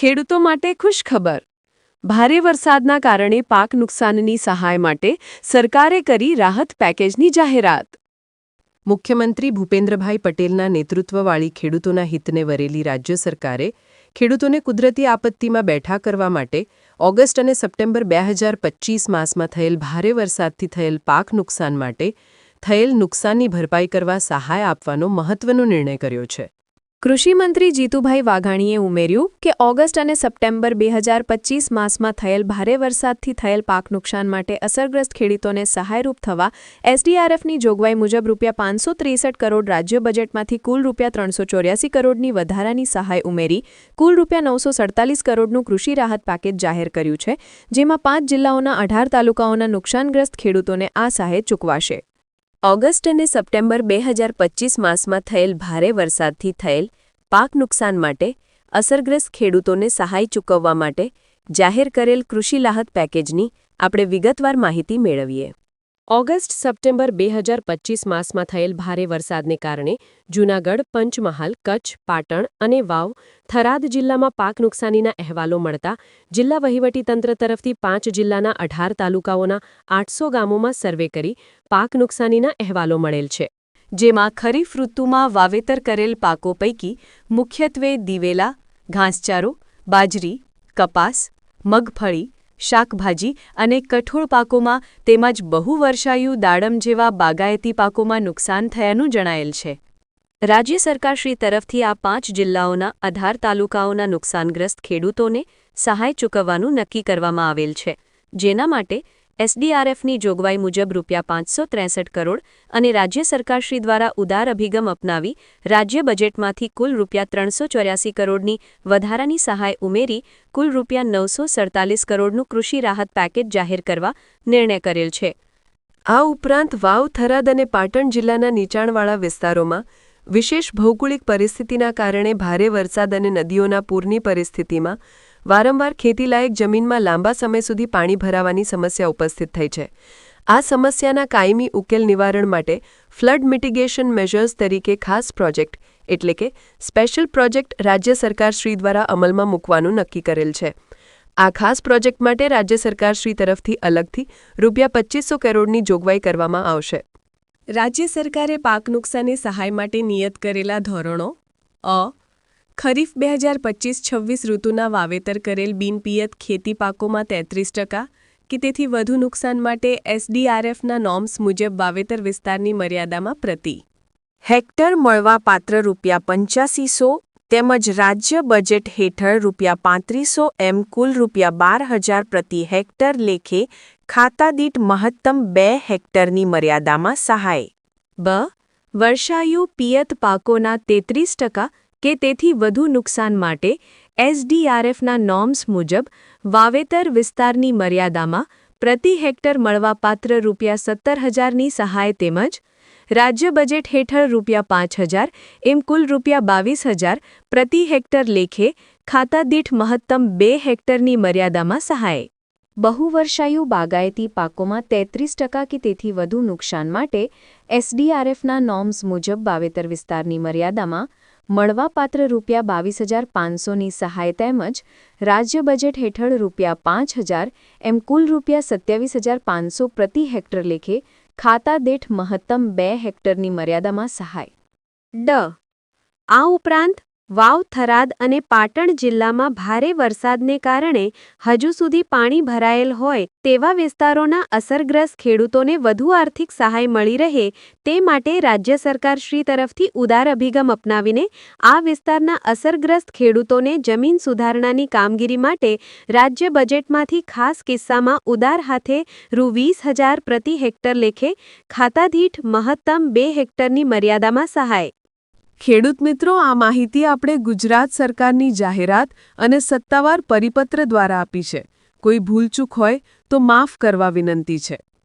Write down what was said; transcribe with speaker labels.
Speaker 1: ખેડૂતો માટે ખુશખબર. ભારે વરસાદના કારણે પાક નુકસાનની સહાય માટે સરકારે કરી રાહત પેકેજની જાહેરાત. મુખ્યમંત્રી ભૂપેન્દ્રભાઈ પટેલના નેતૃત્વવાળી ખેડૂતોના હિતને વરેલી રાજ્ય સરકારે ખેડૂતોને કુદરતી આપત્તિમાં બેઠા કરવા માટે ઓગસ્ટ અને સપ્ટેમ્બર 2025 માસમાં થયેલ ભારે વરસાદથી થયેલ પાક નુકસાન માટે થયેલ નુકસાનની ભરપાઈ કરવા સહાય આપવાનો મહત્વનો નિર્ણય કર્યો છે. કૃષિમંત્રી જીતુભાઈ વાઘાણીએ ઉમેર્યું કે ઓગસ્ટ અને સપ્ટેમ્બર 2025 માસમાં થયેલ ભારે વરસાદથી થયેલ પાક નુકસાન માટે અસરગ્રસ્ત ખેડૂતોને સહાયરૂપ થવા એસડીઆરએફની જોગવાઈ મુજબ ₹563 કરોડ રાજ્ય બજેટમાંથી કુલ ₹384 કરોડની વધારાની સહાય ઉમેરી કુલ ₹947 કરોડનું કૃષિ રાહત પેકેજ જાહેર કર્યું છે, જેમાં 5 જિલ્લાઓના 18 તાલુકાઓના નુકસાનગ્રસ્ત ખેડૂતોને આ સહાય ચૂકવાશે. ઓગસ્ટ અને સપ્ટેમ્બર 2025 માસમાં થયેલ ભારે વરસાદથી થયેલ પાક નુકસાન માટે અસરગ્રસ્ત ખેડૂતોને સહાય ચૂકવવા માટે જાહેર કરેલ કૃષિ રાહત પેકેજની આપણે વિગતવાર માહિતી મેળવીએ. ઓગસ્ટ સપ્ટેમ્બર 2025 માસમાં થયેલ ભારે વરસાદને કારણે જૂનાગઢ, પંચમહાલ, કચ્છ, પાટણ અને વાવ, થરાદ જિલ્લામાં પાક નુકસાનીના અહેવાલો મળતા જિલ્લા વહીવટીતંત્ર તરફથી 5 જિલ્લાના 18 તાલુકાઓના 800 ગામોમાં સર્વે કરી પાક નુકસાનીના અહેવાલો મળેલ છે, જેમાં ખરીફ ઋતુમાં વાવેતર કરેલ પાકો પૈકી મુખ્યત્વે દિવેલા, ઘાસચારો, બાજરી, કપાસ, મગફળી, શાકભાજી અને કઠોળ પાકોમાં તેમજ બહુવર્ષાયુ દાડમ જેવા બાગાયતી પાકોમાં નુકસાન થયાનું જણાયેલ છે. રાજ્ય સરકારશ્રી તરફથી આ 5 જિલ્લાઓના 18 તાલુકાઓના નુકસાનગ્રસ્ત ખેડૂતોને સહાય ચૂકવવાનું નક્કી કરવામાં આવેલ છે, જેના માટે એસડીઆરએફની જોગવાઈ મુજબ ₹563 કરોડ અને રાજ્ય સરકારશ્રી દ્વારા ઉદાર અભિગમ અપનાવી રાજ્ય બજેટમાંથી કુલ ₹384 કરોડની વધારાની સહાય ઉમેરી કુલ ₹947 કરોડનું કૃષિ રાહત પેકેજ જાહેર કરવા નિર્ણય કરેલ છે. આ ઉપરાંત વાવ, થરાદ અને પાટણ જિલ્લાના નીચાણવાળા વિસ્તારોમાં વિશેષ ભૌગોલિક પરિસ્થિતિના કારણે ભારે વરસાદ અને નદીઓના પૂરની પરિસ્થિતિમાં વારંવાર ખેતીલાયક જમીનમાં લાંબા સમય સુધી પાણી ભરાવાની સમસ્યા ઉપસ્થિત થઈ છે. આ સમસ્યાના કાયમી ઉકેલ નિવારણ માટે ફ્લડ મિટિગેશન મેજર્સ તરીકે ખાસ પ્રોજેક્ટ એટલે કે સ્પેશિયલ પ્રોજેક્ટ રાજ્ય સરકારશ્રી દ્વારા અમલમાં મૂકવાનું નક્કી કરેલ છે. આ ખાસ પ્રોજેક્ટ માટે રાજ્ય સરકારશ્રી તરફથી અલગથી ₹2500 કરોડની જોગવાઈ કરવામાં આવશે. રાજ્ય સરકારે પાક નુકસાની સહાય માટે નિયત કરેલા ધોરણો ખરીફ 2025-26 ઋતુના વાવેતર કરેલ બિનપિયત ખેતી પાકોમાં 33% કે તેથી વધુ નુકસાન માટે એસડીઆરએફના નોર્મ્સ મુજબ વાવેતર વિસ્તારની મર્યાદામાં પ્રતિ હેક્ટર મળવાપાત્ર ₹8500 તેમજ રાજ્ય બજેટ હેઠળ ₹3500 એમ કુલ ₹12,000 પ્રતિ હેક્ટર લેખે ખાતા દીઠ મહત્તમ 2 હેક્ટરની મર્યાદામાં સહાય. વર્ષાયુ પિયત પાકોના 33% કે તેથી વધુ નુકસાન માટે એસડીઆરએફના નોર્મ્સ મુજબ વાવેતર વિસ્તારની મર્યાદામાં પ્રતિ હેક્ટર મળવાપાત્ર ₹17,000ની સહાય તેમજ રાજ્ય બજેટ હેઠળ ₹5,000 એમ કુલ ₹22,000 પ્રતિ હેક્ટર લેખે ખાતા દીઠ મહત્તમ 2 હેક્ટરની મર્યાદામાં સહાય. બહુવર્ષાયુ બાગાયતી પાકોમાં 33% કે તેથી વધુ નુકસાન માટે એસડીઆરએફના નોર્મ્સ મુજબ વાવેતર વિસ્તારની મર્યાદામાં મળવાપાત્ર ₹22,500ની સહાય તેમજ રાજ્ય બજેટ હેઠળ ₹5,000 એમ કુલ ₹27,500 પ્રતિ હેક્ટર લેખે ખાતા દીઠ મહત્તમ 2 હેક્ટરની મર્યાદામાં સહાય. આ ઉપરાંત વાવ, થરાદ અને પાટણ જિલ્લામાં ભારે વરસાદને કારણે હજુ સુધી પાણી ભરાયેલ હોય તેવા વિસ્તારોના અસરગ્રસ્ત ખેડૂતોને વધુ આર્થિક સહાય મળી રહે તે માટે રાજ્ય સરકારશ્રી તરફથી ઉદાર અભિગમ અપનાવીને આ વિસ્તારના અસરગ્રસ્ત ખેડૂતોને જમીન સુધારણાની કામગીરી માટે રાજ્ય બજેટમાંથી ખાસ કિસ્સામાં ઉદાર હાથે ₹20,000 પ્રતિ હેક્ટર લેખે ખાતા દીઠ મહત્તમ 2 હેક્ટરની મર્યાદામાં સહાય. ખેડૂત મિત્રો, આ માહિતી આપણે ગુજરાત સરકારની જાહેરાત અને સત્તાવાર પરિપત્ર દ્વારા આપી છે. કોઈ ભૂલચૂક હોય તો માફ કરવા વિનંતી છે.